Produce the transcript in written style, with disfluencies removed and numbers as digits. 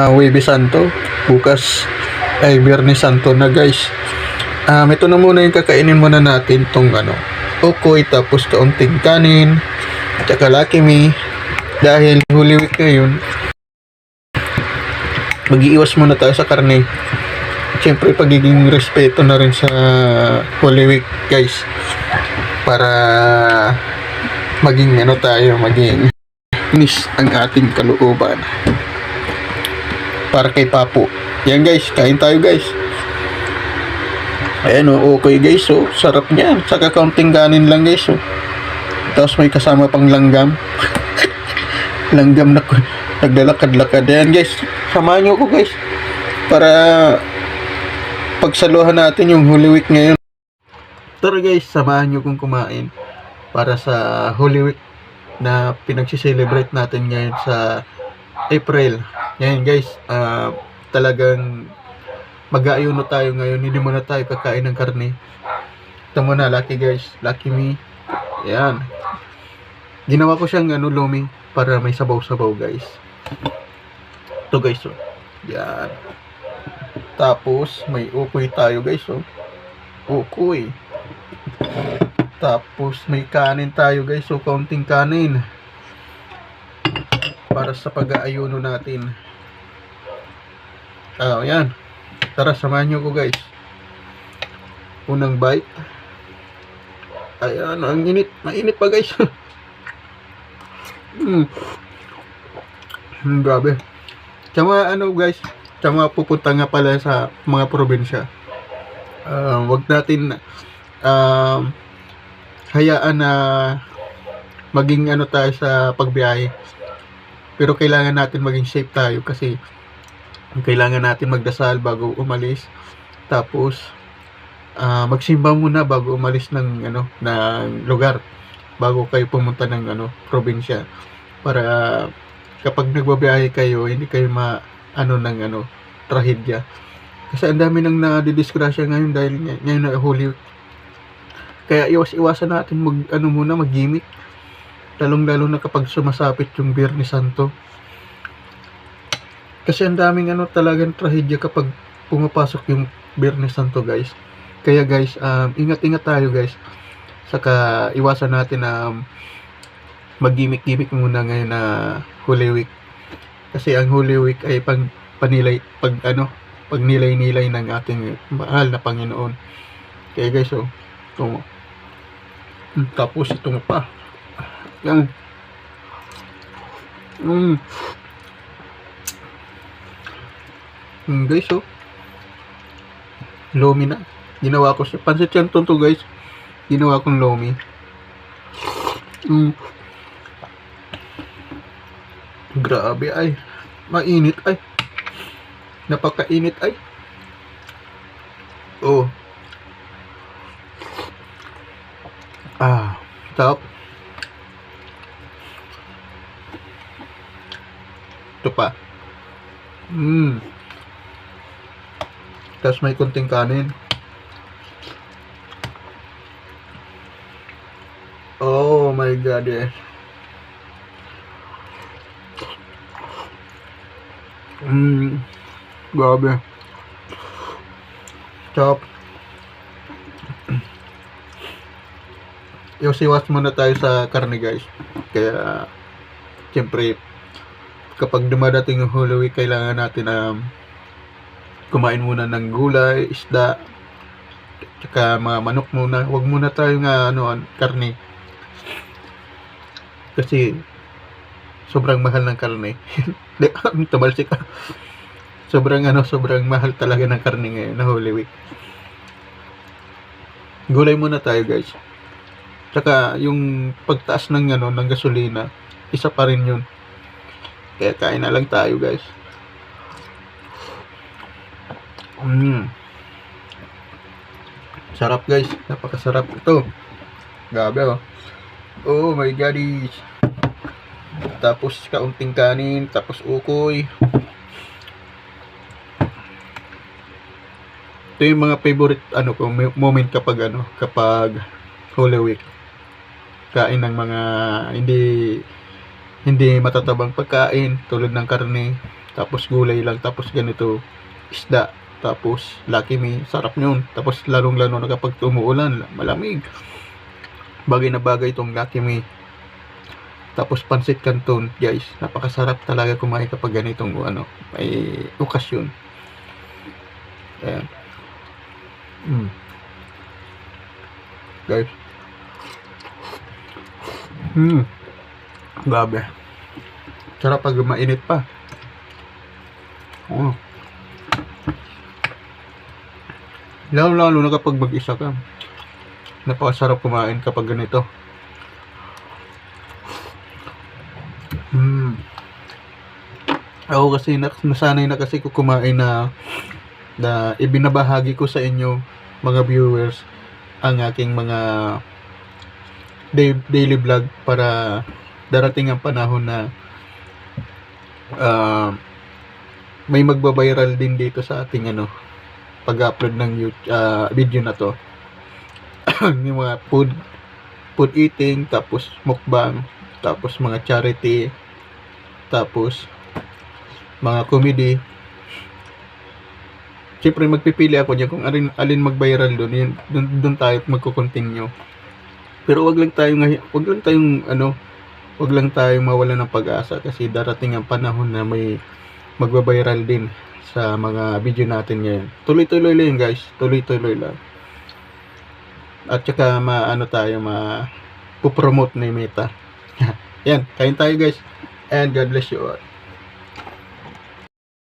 Huwebes Santo. Bukas ay Biyernes Santo na guys. Ito na muna yung kakainin muna natin tong ukoy, tapos kaunting kanin, tsaka Lucky Me. Dahil Holy Week ngayon, mag-iiwas muna tayo sa karne. Siyempre, pagiging respeto na rin sa Holy Week guys. Para maging maging miss ang ating kalooban. Para kay Papo. Yan guys, kain tayo guys. Ayan okay guys, sarap niya. Saka kaunting kanin lang guys, Tapos may kasama pang langgam. Langgam na naglalakad-lakad. Ayan guys, samahan nyo ko guys. Para pagsaluhan natin yung Holy Week ngayon. Tara guys, samahan nyo kong kumain. Para sa Holy Week na pinagsiselebrate natin ngayon sa April. Yan guys, talagang mag-aayuno tayo ngayon. Hindi muna tayo kakain ng karne. Ito muna, Lucky guys. Lucky Me. Yan. Ginawa ko siyang lomi para may sabaw-sabaw guys. Ito guys, Yan. Tapos may ukoy tayo guys, Ukoy. Tapos may kanin tayo guys, kaunting kanin. Para sa pag-aayuno natin. Yan. Tara, samahan nyo ko guys. Unang bite. Ayan, ang init. Mainit pa guys. Grabe. Tsaka guys, tsaka pupunta nga pala sa mga probinsya. Wag natin hayaan na maging tayo sa pagbiyahe. Pero kailangan natin maging safe tayo kasi kailangan natin magdasal bago umalis. Tapos magsimba muna bago umalis ng ng lugar, bago kayo pumunta ng probinsya, para kapag nagbabiyahe kayo hindi kayo ng trahedya. Kasi ang dami nang nadidisgrasya ngayon dahil ngayon na Holy Week. Kaya iwasan natin mag-gimmick, lalong-lalo na kapag sumasapit yung Biyernes Santo. Kasi ang daming talagang trahedya kapag pumapasok yung Biyernes Santo guys. Kaya guys, ingat-ingat tayo guys. Saka iwasan natin na mag-gimmick muna ngayon na Holy Week. Kasi ang Holy Week ay pagnilay-nilay ng ating mahal na Panginoon. Kaya guys, ito. Tapos ito pa. Yan. Guys, lomi na. Ginawa ko siya. Pansit yan to guys. Ginawa kong lomi. Grabe ay. Mainit ay. Napakainit ay. Top. Ito pa. Tapos may kunting kanin. Oh my god, yes. Grabe. Top. Iwas muna tayo sa karne guys. Kaya siyempre kapag dumadating yung Holy Week, kailangan natin kumain muna ng gulay, isda, tsaka mga manok muna. Huwag muna tayo karne. Kasi sobrang mahal ng karne. Tumalsik ka. Sobrang mahal talaga ng karne ngayon na Holy Week. Gulay muna tayo guys. Tsaka yung pagtaas ng ng gasolina, isa pa rin yun. Kaya kain na lang tayo guys. Sarap guys, napakasarap ito. Grabe oh my god. Tapos kaunting kanin, tapos ukoy. Ito yung mga favorite moment kapag Holy Week. Kain ng mga hindi matatabang pagkain tulad ng karne. tapos gulay lang, tapos ganito isda, tapos Lucky Me, sarap yun. Tapos lalong lalo na kapag umuulan, malamig, bagay na bagay itong Lucky Me. Tapos pansit canton, guys, napakasarap talaga kumain kapag ganitong may okasyon. Ayan. Guys, grabe, sarap pag mainit pa. Lalo na kapag mag-isa ka, napakasarap kumain kapag ganito. Ako kasi nasanay na kasi ko kumain na ibinabahagi ko sa inyo mga viewers ang aking mga daily vlog para darating ang panahon na may magbabiral din dito sa ating pag-upload ng video na to. Yung mga food eating, tapos mukbang, tapos mga charity, tapos mga comedy. Siyempre magpipili ako diyan kung alin mag-viral doon tayo magko-continue. Pero wag lang tayong mawalan ng pag-asa kasi darating ang panahon na may magba-viral din sa mga video natin ngayon. Tuloy-tuloy lang guys, tuloy-tuloy lang. At saka ma-promote na yung Meta. Yan, kain tayo guys. And God bless you all.